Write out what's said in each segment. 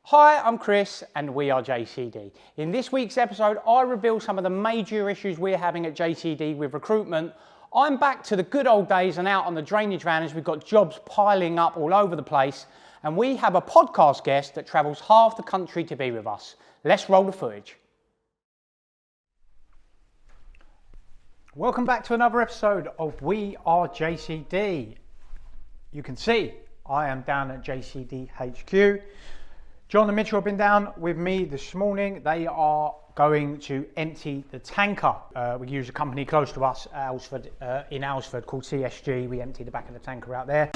Hi, I'm Chris and we are JCD. In this week's episode, I reveal some of the major issues we're having at JCD with recruitment. I'm back to the good old days and out on the drainage van as we've got jobs piling up all over the place, and we have a podcast guest that travels half the country to be with us. Let's roll the footage. Welcome back to another episode of We Are JCD. You can see I am down at JCD HQ. John and Mitchell have been down with me this morning. They are going to empty the tanker. We use a company close to us, in Aylesford, called CSG. We empty the back of the tanker out there.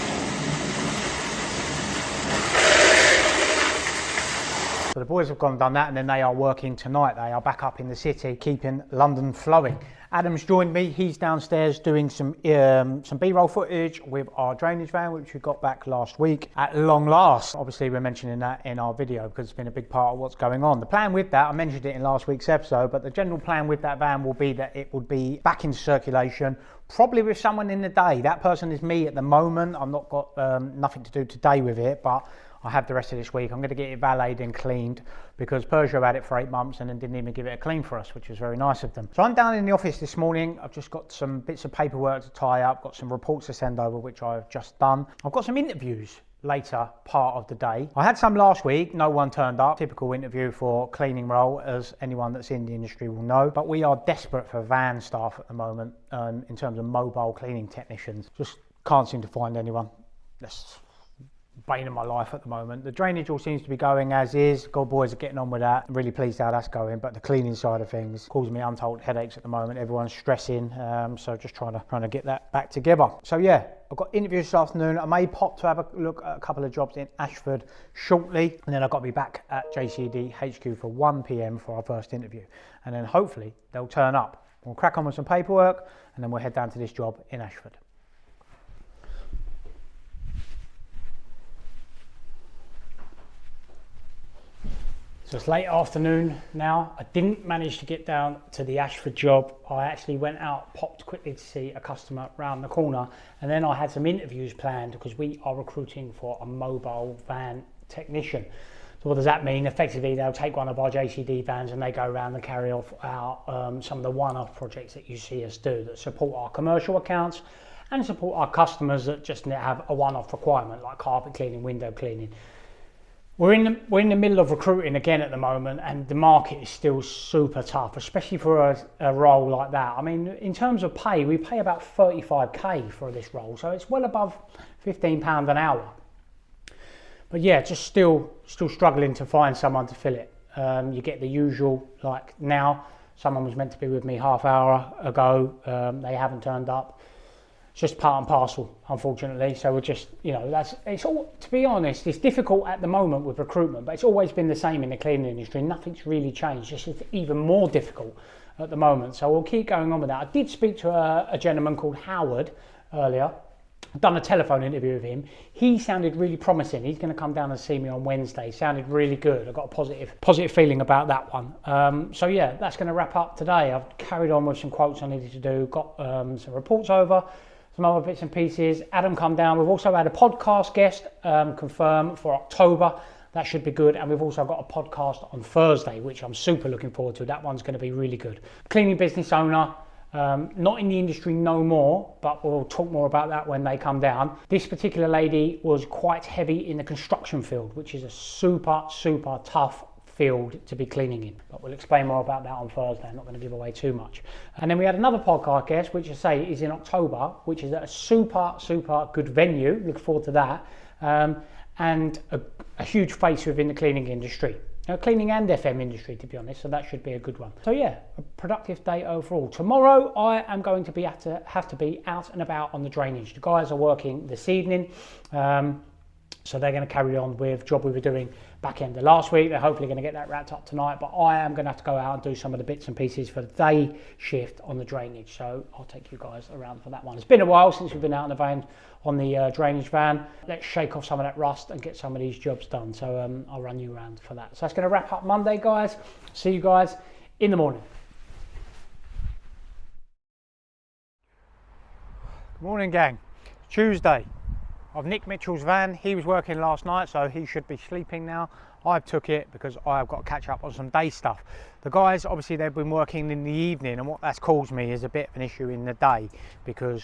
So the boys have gone and done that, and then they are working tonight. They are back up in the city, keeping London flowing. Adam's joined me. He's downstairs doing some B-roll footage with our drainage van, which we got back last week at long last. Obviously, we're mentioning that in our video because it's been a big part of what's going on. The plan with that, I mentioned it in last week's episode, but the general plan with that van will be that it would be back into circulation, probably with someone in the day. That person is me at the moment. I've not got nothing to do today with it, but I have the rest of this week. I'm going to get it valeted and cleaned because Peugeot had it for 8 months and then didn't even give it a clean for us, which was very nice of them. So I'm down in the office this morning. I've just got some bits of paperwork to tie up, got some reports to send over, which I've just done. I've got some interviews later part of the day. I had some last week, no one turned up. Typical interview for cleaning role, as anyone that's in the industry will know. But we are desperate for van staff at the moment in terms of mobile cleaning technicians. Just can't seem to find anyone. That's bane of my life at the moment. The drainage all seems to be going as is. God, boys are getting on with that. I'm really pleased how that's going, but the cleaning side of things causing me untold headaches at the moment. Everyone's stressing, so just trying to get that back together. So yeah, I've got interviews this afternoon. I may pop to have a look at a couple of jobs in Ashford shortly, and then I've got to be back at JCD HQ for 1 p.m. for our first interview, and then hopefully they'll turn up. We'll crack on with some paperwork, and then we'll head down to this job in Ashford. So it's late afternoon now. I didn't manage to get down to the Ashford job. I actually went out, popped quickly to see a customer round the corner, and then I had some interviews planned because we are recruiting for a mobile van technician. So what does that mean? Effectively, they'll take one of our JCD vans and they go around and carry off some of the one-off projects that you see us do that support our commercial accounts and support our customers that just have a one-off requirement like carpet cleaning, window cleaning. We're in the middle of recruiting again at the moment, and the market is still super tough, especially for a role like that. I mean, in terms of pay, we pay about 35k for this role, so it's well above £15 an hour. But yeah, just still struggling to find someone to fill it. You get the usual, like now, someone was meant to be with me half hour ago, they haven't turned up. It's just part and parcel, unfortunately. So we're just, it's all, to be honest, it's difficult at the moment with recruitment, but it's always been the same in the cleaning industry. Nothing's really changed. It's just even more difficult at the moment. So we'll keep going on with that. I did speak to a gentleman called Howard earlier. I've done a telephone interview with him. He sounded really promising. He's going to come down and see me on Wednesday. Sounded really good. I've got a positive feeling about that one. So yeah, that's going to wrap up today. I've carried on with some quotes I needed to do. Got some reports over. Some other bits and pieces. Adam come down. We've also had a podcast guest confirmed for October. That should be good. And we've also got a podcast on Thursday, which I'm super looking forward to. That one's going to be really good. Cleaning business owner, not in the industry no more, but we'll talk more about that when they come down. This particular lady was quite heavy in the construction field, which is a super tough field to be cleaning in, but we'll explain more about that on Thursday. I'm not going to give away too much. And then we had another podcast guest, which I say is in October, which is at a super good venue. Look forward to that. And a huge face within the cleaning industry, cleaning and FM industry, to be honest. So that should be a good one. So yeah, a productive day overall. Tomorrow I am going to have to be out and about on the drainage. The guys are working this evening. So they're going to carry on with job we were doing back end of last week. They're hopefully going to get that wrapped up tonight, but I am going to have to go out and do some of the bits and pieces for the day shift on the drainage. So I'll take you guys around for that one. It's been a while since we've been out in the van on the drainage van. Let's shake off some of that rust and get some of these jobs done. So I'll run you around for that. So that's going to wrap up Monday, guys. See you guys in the morning. Good morning, gang. Tuesday. of Nick Mitchell's van. He was working last night, so he should be sleeping now. I've took it because I've got to catch up on some day stuff. The guys, obviously they've been working in the evening, and what that's caused me is a bit of an issue in the day, because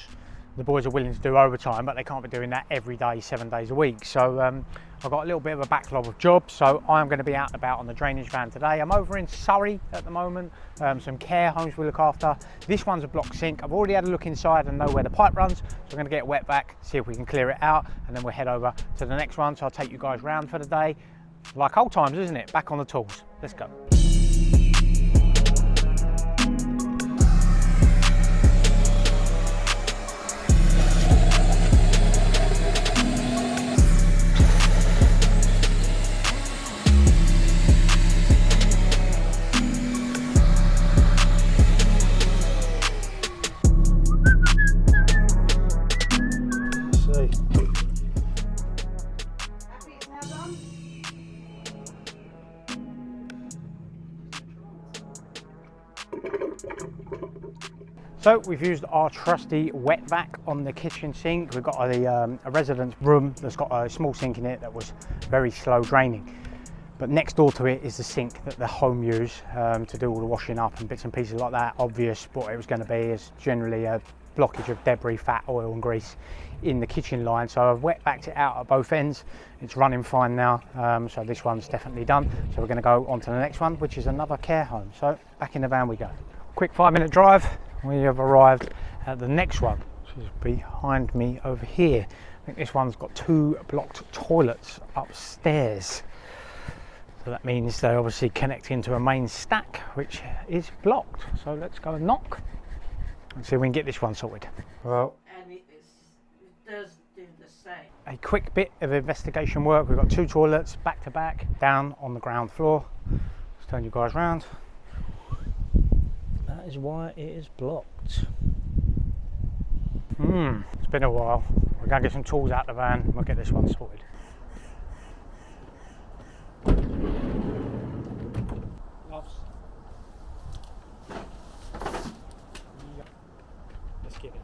the boys are willing to do overtime, but they can't be doing that every day, 7 days a week. So I've got a little bit of a backlog of jobs, so I'm going to be out and about on the drainage van today. I'm over in Surrey at the moment, some care homes we look after. This one's a block sink. I've already had a look inside and know where the pipe runs, so I'm going to get a wet vac, see if we can clear it out, and then we'll head over to the next one. So I'll take you guys round for the day. Like old times, isn't it? Back on the tools. Let's go. So we've used our trusty wet vac on the kitchen sink. We've got a residence room that's got a small sink in it that was very slow draining. But next door to it is the sink that the home use to do all the washing up and bits and pieces like that. Obvious what it was going to be is generally a blockage of debris, fat, oil and grease in the kitchen line. So I've wet vacked it out at both ends. It's running fine now. So this one's definitely done. So we're going to go on to the next one, which is another care home. So back in the van we go. Quick 5-minute drive. We have arrived at the next one, which is behind me over here. I think this one's got 2 blocked toilets upstairs. So that means they obviously connect into a main stack, which is blocked. So let's go and knock and see if we can get this one sorted. Well, and it does do the same. A quick bit of investigation work. We've got 2 toilets back to back down on the ground floor. Let's turn you guys around. That is why it is blocked. It's been a while. We're going to get some tools out of the van and we'll get this one sorted. Gloves. Let's get it.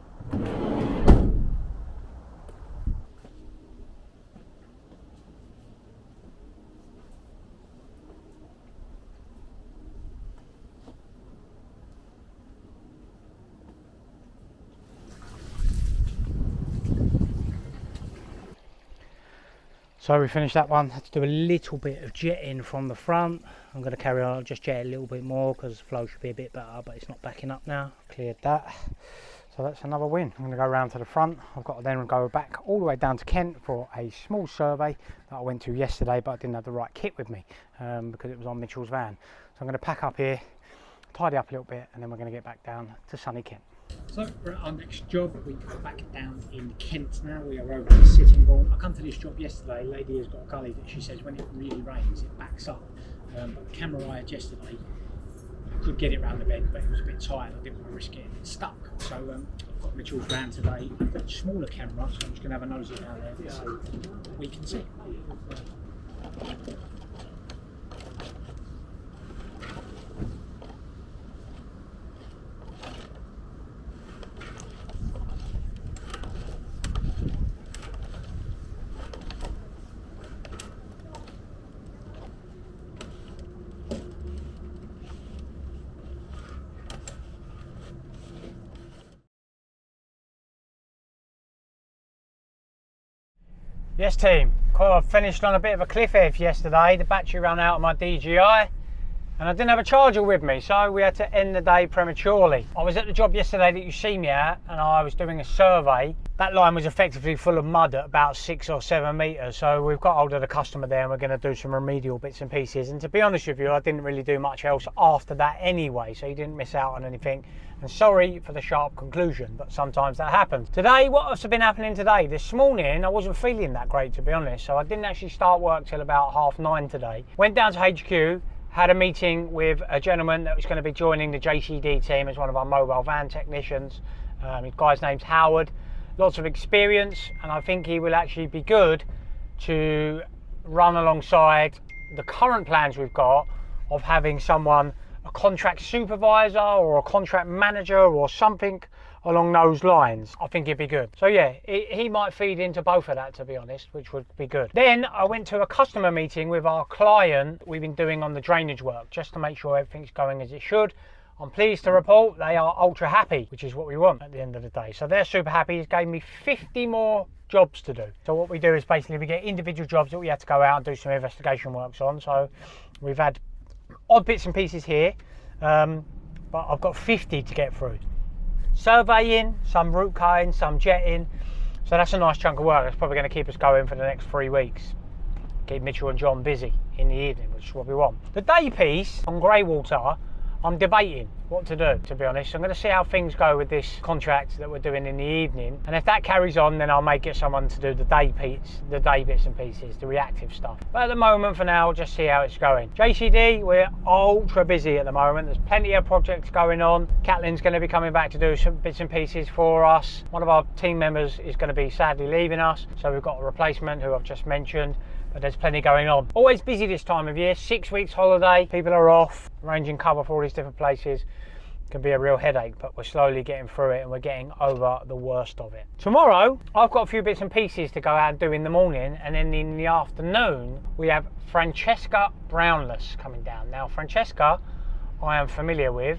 So we finished that one. Had to do a little bit of jetting from the front. I'm going to carry on, just jet a little bit more because the flow should be a bit better, but it's not backing up now. Cleared that. So that's another win. I'm going to go around to the front. I've got to then go back all the way down to Kent for a small survey that I went to yesterday, but I didn't have the right kit with me because it was on Mitchell's van. So I'm going to pack up here, tidy up a little bit, and then we're going to get back down to sunny Kent. So we're at our next job. We go back down in Kent now. We are over in Sittingbourne. I come to this job yesterday. Lady has got a gully that she says when it really rains it backs up. But the camera I had yesterday, I could get it round the bend, but it was a bit tight. I didn't want to risk getting it stuck. So I've got Mitchell's van today. I've got a smaller camera, so I'm just going to have a nosy down there to see what we can see. Yes team, I finished on a bit of a cliff edge yesterday. The battery ran out of my DJI and I didn't have a charger with me, so we had to end the day prematurely. I was at the job yesterday that you see me at and I was doing a survey. That line was effectively full of mud at about 6 or 7 metres, so we've got hold of the customer there and we're going to do some remedial bits and pieces. And to be honest with you, I didn't really do much else after that anyway, so you didn't miss out on anything. And sorry for the sharp conclusion, but sometimes that happens. Today, what has been happening today? This morning, I wasn't feeling that great, to be honest, so I didn't actually start work till about 9:30 today. Went down to HQ, had a meeting with a gentleman that was going to be joining the JCD team as one of our mobile van technicians. His guy's name's Howard. Lots of experience, and I think he will actually be good to run alongside the current plans we've got of having someone, a contract supervisor or a contract manager or something along those lines, I think it'd be good. So yeah, he might feed into both of that, to be honest, which would be good. Then I went to a customer meeting with our client we've been doing on the drainage work, just to make sure everything's going as it should. I'm pleased to report they are ultra happy, which is what we want at the end of the day. So they're super happy. He's gave me 50 more jobs to do. So what we do is basically we get individual jobs that we have to go out and do some investigation works on. So we've had odd bits and pieces here, but I've got 50 to get through. Surveying, some root cutting, some jetting. So that's a nice chunk of work. It's probably going to keep us going for the next 3 weeks. Keep Mitchell and John busy in the evening, which is what we want. The day piece on Greywater, I'm debating what to do, to be honest. I'm going to see how things go with this contract that we're doing in the evening, and if that carries on, then I may get someone to do the day bits and pieces, the reactive stuff. But at the moment, for now, just see how it's going. JCD, we're ultra busy at the moment. There's plenty of projects going on. Catherine's going to be coming back to do some bits and pieces for us. One of our team members is going to be sadly leaving us, so we've got a replacement who I've just mentioned. But there's plenty going on. Always busy this time of year, 6 weeks holiday, people are off, arranging cover for all these different places. Can be a real headache, but we're slowly getting through it and we're getting over the worst of it. Tomorrow, I've got a few bits and pieces to go out and do in the morning, and then in the afternoon, we have Francesca Brownless coming down. Now, Francesca, I am familiar with,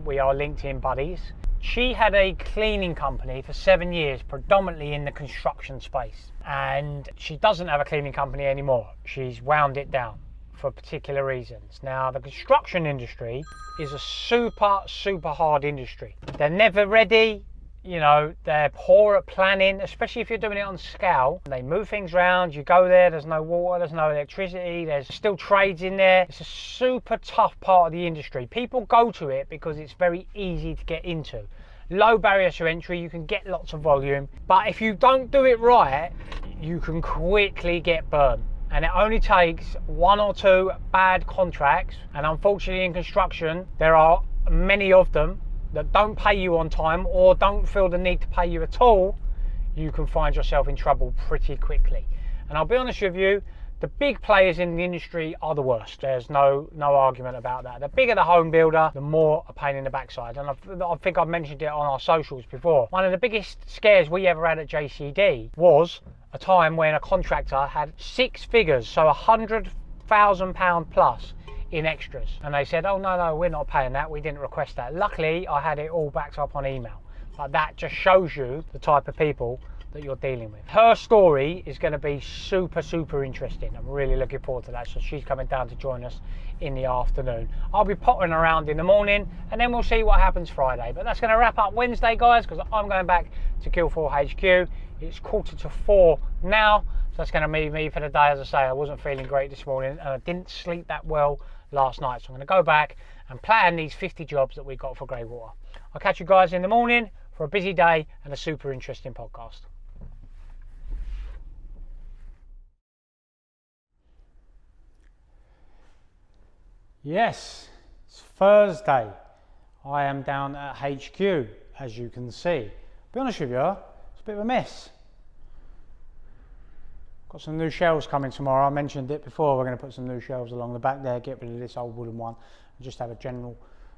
we are LinkedIn buddies. She had a cleaning company for 7 years, predominantly in the construction space. And she doesn't have a cleaning company anymore. She's wound it down for particular reasons. Now, the construction industry is a super hard industry. They're never ready. You know, they're poor at planning, especially if you're doing it on scale. They move things around, you go there, there's no water, there's no electricity, there's still trades in there. It's a super tough part of the industry. People go to it because it's very easy to get into. Low barrier to entry, you can get lots of volume, but if you don't do it right, you can quickly get burned. And it only takes 1 or 2 bad contracts, and unfortunately in construction, there are many of them that don't pay you on time or don't feel the need to pay you at all. You can find yourself in trouble pretty quickly. And I'll be honest with you, the big players in the industry are the worst. There's no argument about that. The bigger the home builder, the more a pain in the backside. And I think I've mentioned it on our socials before. One of the biggest scares we ever had at JCD was a time when a contractor had 6 figures, so £100,000 plus in extras. And they said, oh no, we're not paying that. We didn't request that. Luckily, I had it all backed up on email. But that just shows you the type of people that you're dealing with. Her story is going to be super interesting. I'm really looking forward to that. So she's coming down to join us in the afternoon. I'll be pottering around in the morning, and then we'll see what happens Friday. But that's going to wrap up Wednesday, guys, because I'm going back to Guildford HQ. It's 3:45 now, so that's going to be me for the day. As I say, I wasn't feeling great this morning, and I didn't sleep that well last night. So I'm going to go back and plan these 50 jobs that we got for Greywater. I'll catch you guys in the morning for a busy day and a super interesting podcast. Yes, it's Thursday. I am down at HQ, as you can see. Be honest with you, it's a bit of a mess. Got some new shelves coming tomorrow. I mentioned it before. We're going to put some new shelves along the back there, get rid of this old wooden one, and just have a general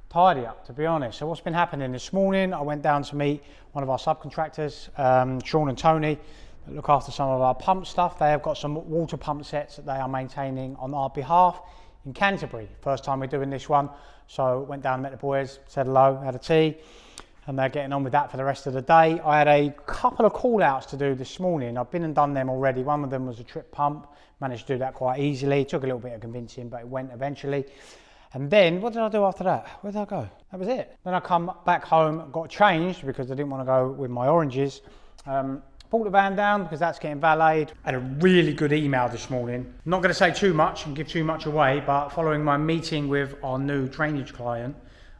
tidy up, to be honest. So what's been happening this morning, I went down to meet one of our subcontractors, Sean and Tony, that look after some of our pump stuff. They have got some water pump sets that they are maintaining on our behalf in Canterbury. First time we're doing this one, so went down, met the boys, said hello, had a tea, and they're getting on with that for the rest of the day. I had a couple of call outs to do this morning. I've been and done them already. One of them was a trip pump, managed to do that quite easily. It took a little bit of convincing, but it went eventually. And then what did I do after that? Where did I go? That was it. Then I come back home, got changed because I didn't want to go with my oranges. Pulled the van down because that's getting valeted. I had a really good email this morning. I'm not going to say too much and give too much away, but following my meeting with our new drainage client,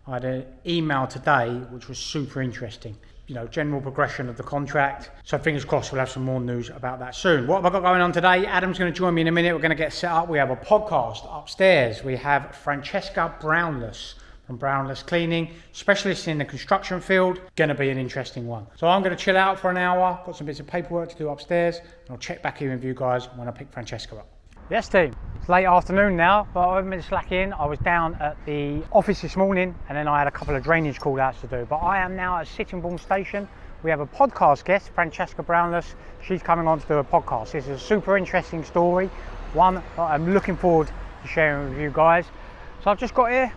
I had an email today which was super interesting. You know, general progression of the contract. So fingers crossed we'll have some more news about that soon. What have I got going on today? Adam's going to join me in a minute. We're going to get set up. We have a podcast upstairs. We have Francesca Brownless from Brownless Cleaning, specialist in the construction field. Going to be an interesting one. So I'm going to chill out for an hour. Got some bits of paperwork to do upstairs, and I'll check back in with you guys when I pick Francesca up. Yes team, it's late afternoon now, but I haven't been slacking. I was down at the office this morning and then I had a couple of drainage call outs to do, but I am now at Sittingbourne Station. We have a podcast guest, Francesca Brownless. She's coming on to do a podcast. This is a super interesting story, one that I'm looking forward to sharing with you guys. So I've just got here,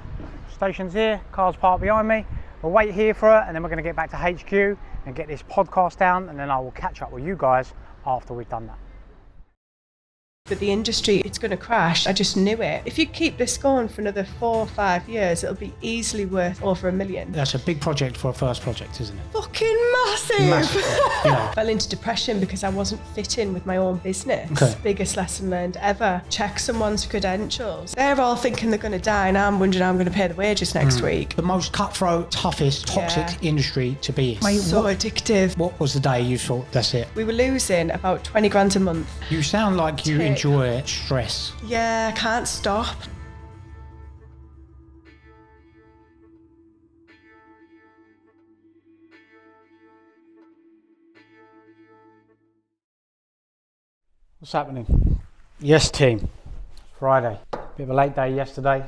station's here, car's parked behind me. We'll wait here for her and then we're going to get back to HQ and get this podcast down, and then I will catch up with you guys after we've done that. With the industry, it's going to crash. I just knew it. If you keep this going for another 4 or 5 years, it'll be easily worth over $1 million. That's a big project for a first project, isn't it? Fucking massive! Yeah. Fell into depression because I wasn't fitting with my own business. Okay. Biggest lesson learned ever. Check someone's credentials. They're all thinking they're going to die and I'm wondering how I'm going to pay the wages next week. The most cutthroat, toughest, toxic industry to be in. Mate, so addictive. What was the day you thought, that's it? We were losing about 20 grand a month. You sound like you enjoy stress. Yeah, I can't stop. What's happening? Yes team, Friday. Bit of a late day yesterday.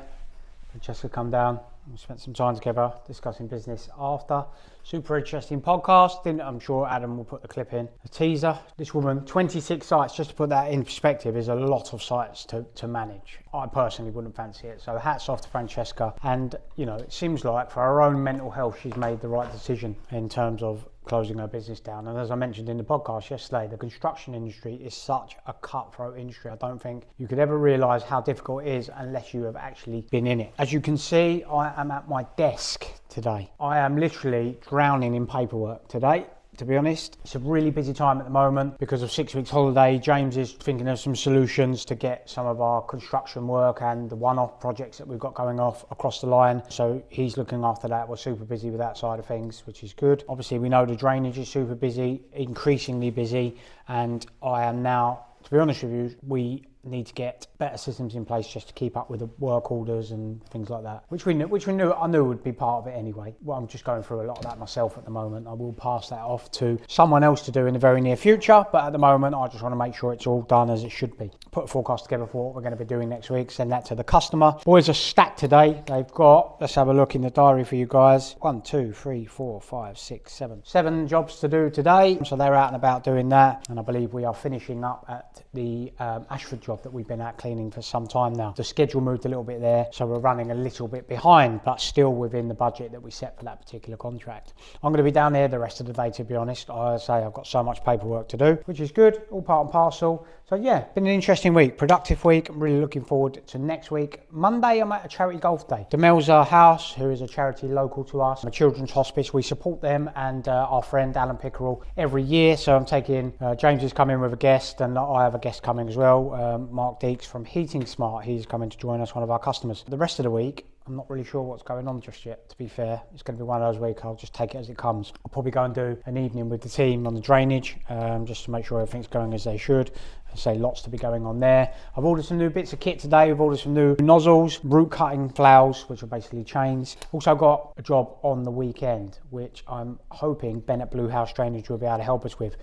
Francesca come down. We spent some time together discussing business after. Super interesting podcast. I'm sure Adam will put the clip in. A teaser. This woman, 26 sites, just to put that in perspective, is a lot of sites to manage. I personally wouldn't fancy it. So hats off to Francesca. And, you know, it seems like for her own mental health, she's made the right decision in terms of closing her business down. And as I mentioned in the podcast yesterday, the construction industry is such a cutthroat industry. I don't think you could ever realise how difficult it is unless you have actually been in it. As you can see, I am at my desk today. I am literally drowning in paperwork today. To be honest, it's a really busy time at the moment because of 6 weeks holiday. James is thinking of some solutions to get some of our construction work and the one-off projects that we've got going off across the line. So he's looking after that. We're super busy with that side of things, which is good. Obviously, we know the drainage is super busy, increasingly busy. And I am now, to be honest with you, we need to get better systems in place just to keep up with the work orders and things like that, which I knew would be part of it anyway. Well, I'm just going through a lot of that myself at the moment. I will pass that off to someone else to do in the very near future, but at the moment I just want to make sure it's all done as it should be. Put a forecast together for what we're going to be doing next week, send that to the customer. Boys are stacked today. They've got, let's have a look in the diary for you guys, 1, 2, 3, 4, 5, 6, 7 jobs to do today, so they're out and about doing that, and I believe we are finishing up at the Ashford job that we've been out cleaning for some time now. The schedule moved a little bit there, so we're running a little bit behind, but still within the budget that we set for that particular contract. I'm going to be down there the rest of the day, to be honest. I say I've got so much paperwork to do, which is good, all part and parcel. So yeah, been an interesting week, productive week. I'm really looking forward to next week. Monday, I'm at a charity golf day. Demelza House, who is a charity local to us, a children's hospice. We support them and our friend Alan Pickerel every year. So I'm taking, James is coming with a guest and I have a guest coming as well, Mark Deeks from Heating Smart. He's coming to join us, one of our customers. The rest of the week, I'm not really sure what's going on just yet, to be fair. It's going to be one of those weeks, I'll just take it as it comes. I'll probably go and do an evening with the team on the drainage, just to make sure everything's going as they should. I say lots to be going on there. I've ordered some new bits of kit today. We've ordered some new nozzles, root cutting flouls, which are basically chains. Also got a job on the weekend, which I'm hoping Bennett Blue House Drainage will be able to help us with.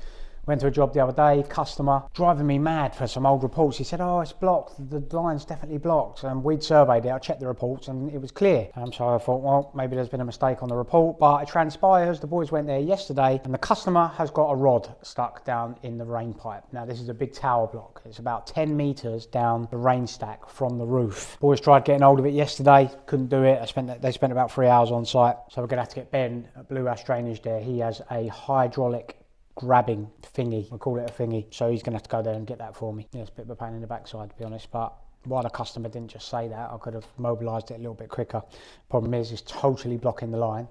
Went to a job the other day, customer driving me mad for some old reports. He said, oh, it's blocked, the line's definitely blocked. And we'd surveyed it, I checked the reports and it was clear. So I thought, well, maybe there's been a mistake on the report, but it transpires, the boys went there yesterday and the customer has got a rod stuck down in the rain pipe. Now this is a big tower block. It's about 10 metres down the rain stack from the roof. Boys tried getting hold of it yesterday, couldn't do it. They spent about 3 hours on site. So we're gonna have to get Ben at Blue House Drainage there. He has a hydraulic grabbing thingy, we'll call it a thingy, so he's gonna have to go there and get that for me. Yeah, it's a bit of a pain in the backside, to be honest, but why the customer didn't just say that, I could have mobilised it a little bit quicker. Problem is, it's totally blocking the line.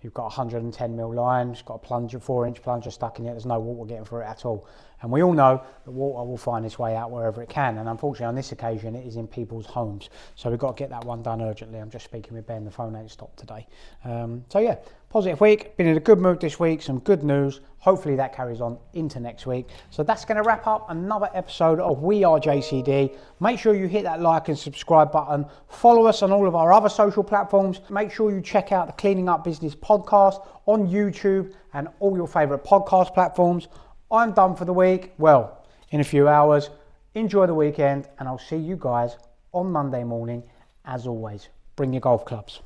You've got a 110mm line, it's got a plunger, 4-inch plunger stuck in it, there's no water getting through it at all. And we all know that water will find its way out wherever it can, and unfortunately on this occasion it is in people's homes. So we've got to get that one done urgently. I'm just speaking with Ben, the phone ain't stopped today. So yeah, positive week, been in a good mood this week, some good news. Hopefully that carries on into next week. So that's going to wrap up another episode of We Are JCD. Make sure you hit that like and subscribe button. Follow us on all of our other social platforms. Make sure you check out the Cleaning Up Business podcast on YouTube and all your favourite podcast platforms. I'm done for the week. Well, in a few hours. enjoy the weekend, and I'll see you guys on Monday morning. As always, bring your golf clubs.